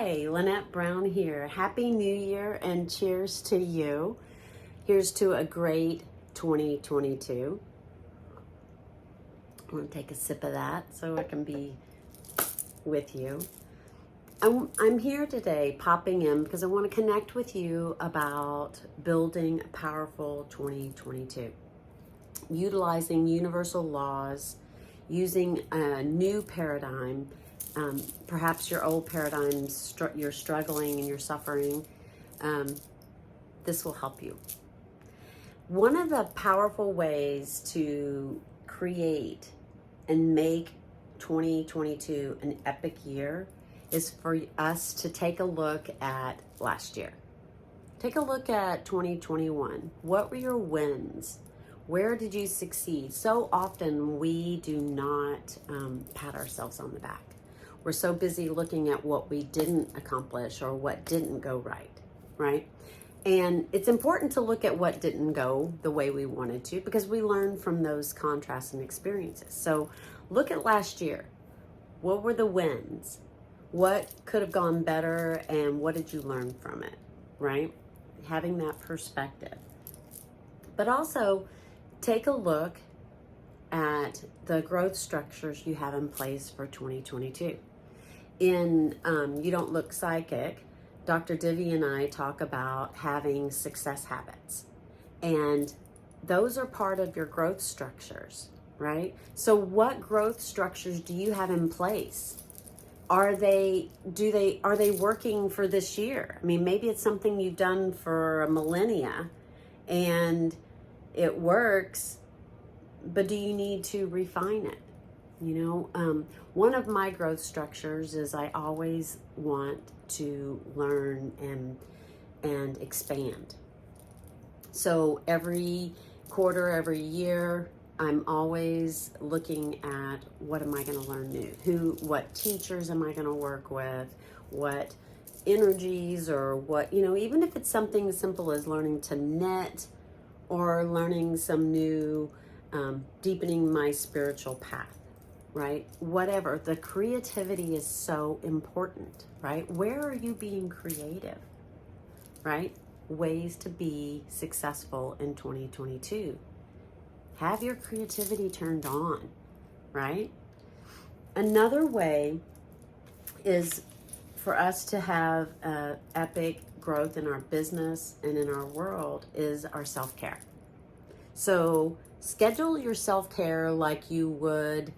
Hi, Lynette Brown here. Happy New Year and cheers to you. Here's to a great 2022. I'm going to take a sip of that so I can be with you. I'm here today popping in because I want to connect with you about building a powerful 2022. Utilizing universal laws, using a new paradigm. Perhaps your old paradigm, you're struggling and you're suffering. This will help you. One of the powerful ways to create and make 2022 an epic year is for us to take a look at last year. Take a look at 2021. What were your wins? Where did you succeed? So often we do not pat ourselves on the back. We're so busy looking at what we didn't accomplish or what didn't go right? And it's important to look at what didn't go the way we wanted to because we learn from those contrasts and experiences. So look at last year. What were the wins? What could have gone better and what did you learn from it, right? Having that perspective. But also take a look at the growth structures you have in place for 2022. In You Don't Look Psychic, Dr. Divi and I talk about having success habits. And those are part of your growth structures, right? So what growth structures do you have in place? Are they working for this year? I mean, maybe it's something you've done for a millennia and it works, but do you need to refine it? One of my growth structures is I always want to learn and expand. So every quarter, every year, I'm always looking at what am I going to learn new? What teachers am I going to work with? What energies or what, even if it's something as simple as learning to knit or learning some new, deepening my spiritual path. Right? Whatever. The creativity is so important, right? Where are you being creative, right? Ways to be successful in 2022. Have your creativity turned on, right? Another way is for us to have epic growth in our business and in our world is our self-care. So schedule your self-care like you would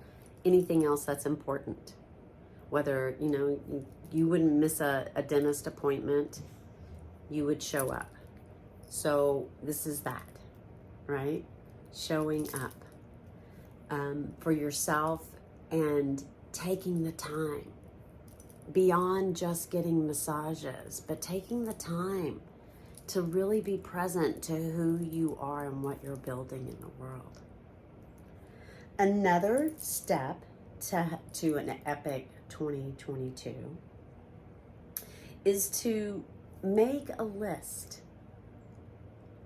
anything else that's important. Whether, you wouldn't miss a dentist appointment, you would show up. So this is that, right? Showing up for yourself and taking the time beyond just getting massages, but taking the time to really be present to who you are and what you're building in the world. Another step to an epic 2022 is to make a list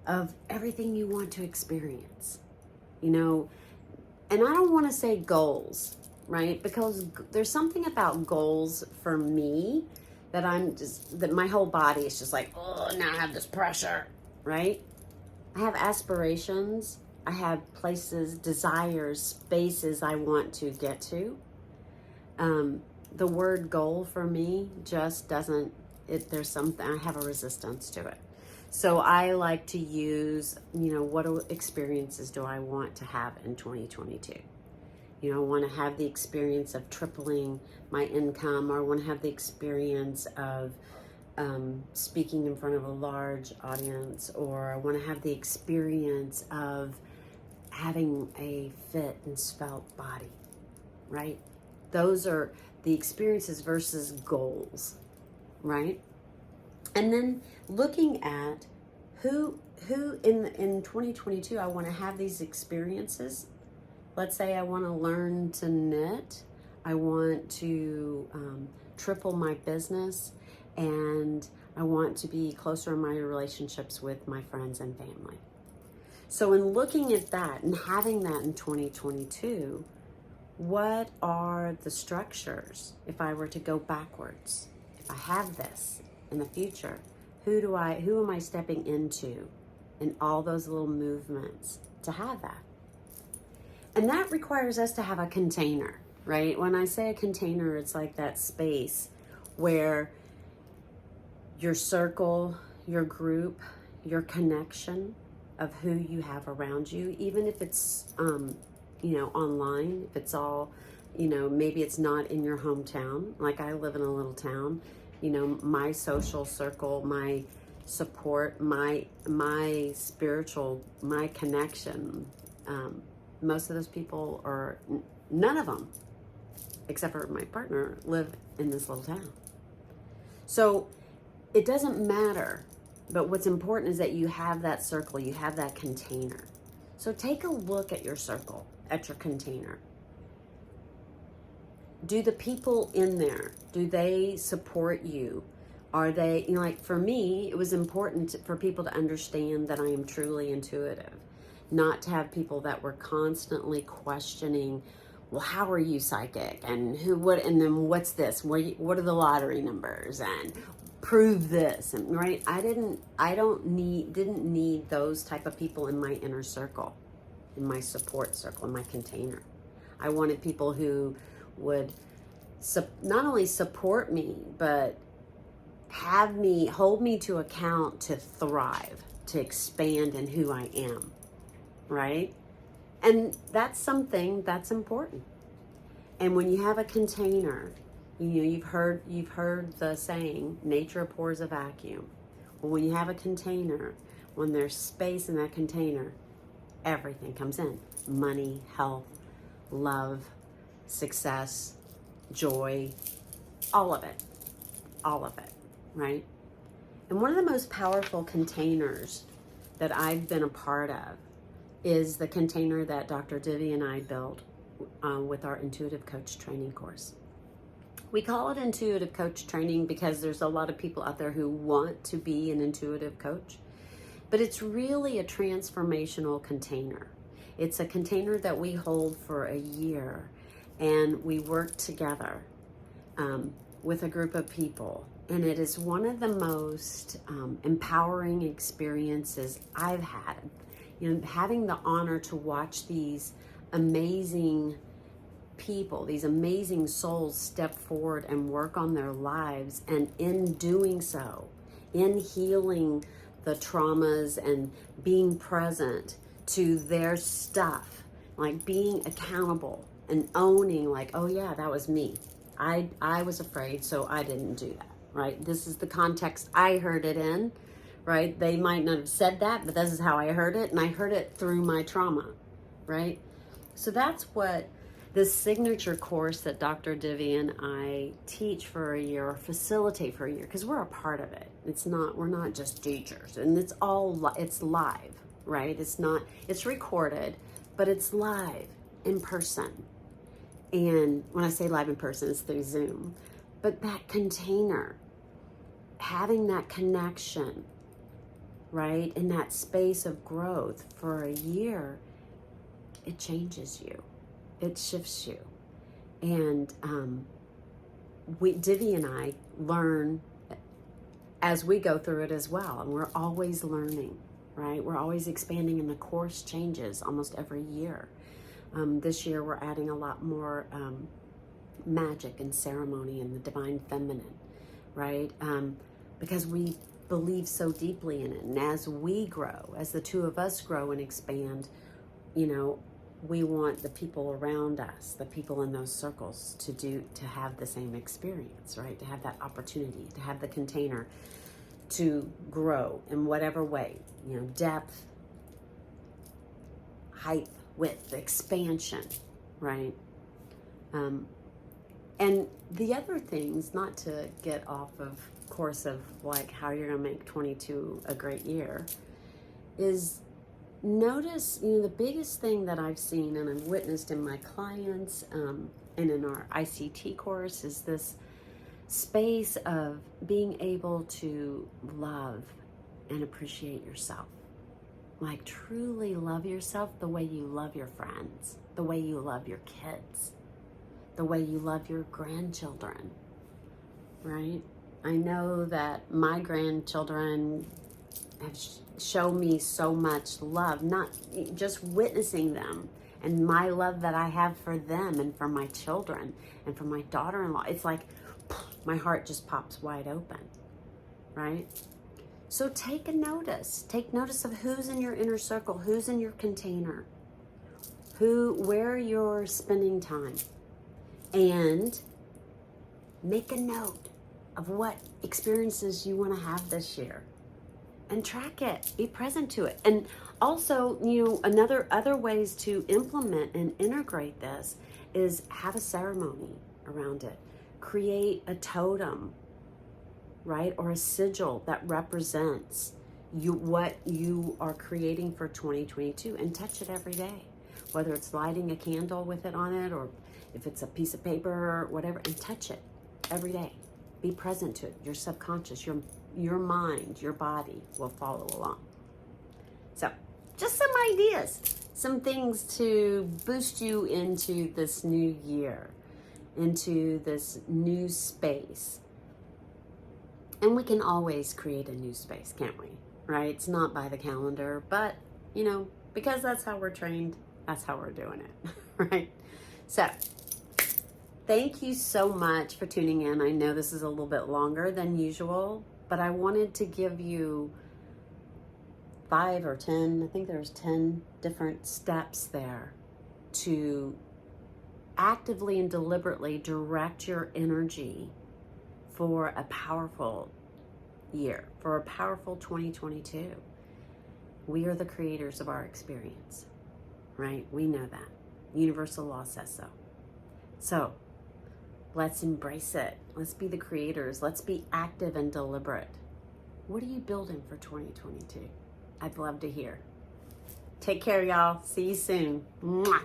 of everything you want to experience. And I don't want to say goals, right? Because there's something about goals for me that that my whole body is just like, oh, now I have this pressure, right? I have aspirations. I have places, desires, spaces I want to get to. The word goal for me just doesn't, there's something, I have a resistance to it. So I like to use, what experiences do I want to have in 2022? I want to have the experience of tripling my income, or I want to have the experience of speaking in front of a large audience, or I want to have the experience of having a fit and svelte body, right? Those are the experiences versus goals, right? And then looking at who in 2022 I want to have these experiences. Let's say I want to learn to knit. I want to triple my business, and I want to be closer in my relationships with my friends and family. So in looking at that and having that in 2022, what are the structures if I were to go backwards? If I have this in the future, who am I stepping into in all those little movements to have that? And that requires us to have a container, right? When I say a container, it's like that space where your circle, your group, your connection of who you have around you, even if it's, online, if it's all, maybe it's not in your hometown. Like I live in a little town, my social circle, my support, my spiritual, my connection, most of those people none of them, except for my partner, live in this little town. So it doesn't matter, but what's important is that you have that circle, you have that container. So take a look at your circle, at your container. Do the people in there, do they support you? Are they, like for me, it was important for people to understand that I am truly intuitive, not to have people that were constantly questioning, well, how are you psychic? And and then what's this? What are the lottery numbers? And prove this, and right? Didn't need those type of people in my inner circle, in my support circle, in my container. I wanted people who would not only support me, but hold me to account to thrive, to expand in who I am, right? And that's something that's important. And when you have a container, you've heard the saying, nature abhors a vacuum. Well, when you have a container, when there's space in that container, everything comes in. Money, health, love, success, joy, all of it, right? And one of the most powerful containers that I've been a part of is the container that Dr. Divi and I built with our Intuitive Coach Training course. We call it Intuitive Coach Training because there's a lot of people out there who want to be an intuitive coach, but it's really a transformational container. It's a container that we hold for a year, and we work together with a group of people. And it is one of the most empowering experiences I've had. Having the honor to watch these amazing people, these amazing souls step forward and work on their lives. And in doing so, in healing the traumas and being present to their stuff, like being accountable and owning, like, oh yeah, that was me. I was afraid, so I didn't do that, right? This is the context I heard it in, right? They might not have said that, but this is how I heard it, and I heard it through my trauma, right? So that's what this signature course that Dr. Divi and I teach for a year, or facilitate for a year, because we're a part of it. We're not just teachers, and it's live, right? It's recorded, but it's live in person. And when I say live in person, it's through Zoom. But that container, having that connection, right, in that space of growth for a year, it changes you. It shifts you. And Divi and I learn as we go through it as well. And we're always learning, right? We're always expanding, and the course changes almost every year. This year we're adding a lot more magic and ceremony and the divine feminine, right? Because we believe so deeply in it. And as we grow, as the two of us grow and expand, we want the people around us, the people in those circles, to have the same experience, right? To have that opportunity, to have the container to grow in whatever way, depth, height, width, expansion, right? And the other things, not to get off of course of like how you're gonna make 22 a great year, is notice, the biggest thing that I've seen and I've witnessed in my clients and in our ICT course is this space of being able to love and appreciate yourself. Like truly love yourself the way you love your friends, the way you love your kids, the way you love your grandchildren, right? I know that my grandchildren have shown me so much love, not just witnessing them and my love that I have for them and for my children and for my daughter-in-law. It's like my heart just pops wide open, right? So take notice of who's in your inner circle, who's in your container, where you're spending time, and make a note of what experiences you want to have this year. And track it, be present to it. And also, other ways to implement and integrate this is have a ceremony around it. Create a totem, right? Or a sigil that represents what you are creating for 2022, and touch it every day. Whether it's lighting a candle with it on it, or if it's a piece of paper or whatever, and touch it every day. Be present to it. Your subconscious, your mind, your body will follow along. So just some ideas, some things to boost you into this new year, into this new space. And we can always create a new space, can't we? Right? It's not by the calendar, but because that's how we're trained, that's how we're doing it, right? So thank you so much for tuning in. I know this is a little bit longer than usual, but I wanted to give you 5 or 10, I think there's 10 different steps there to actively and deliberately direct your energy for a powerful year, for a powerful 2022. We are the creators of our experience, right? We know that. Universal law says so. So let's embrace it. Let's be the creators. Let's be active and deliberate. What are you building for 2022? I'd love to hear. Take care, y'all. See you soon. Mwah.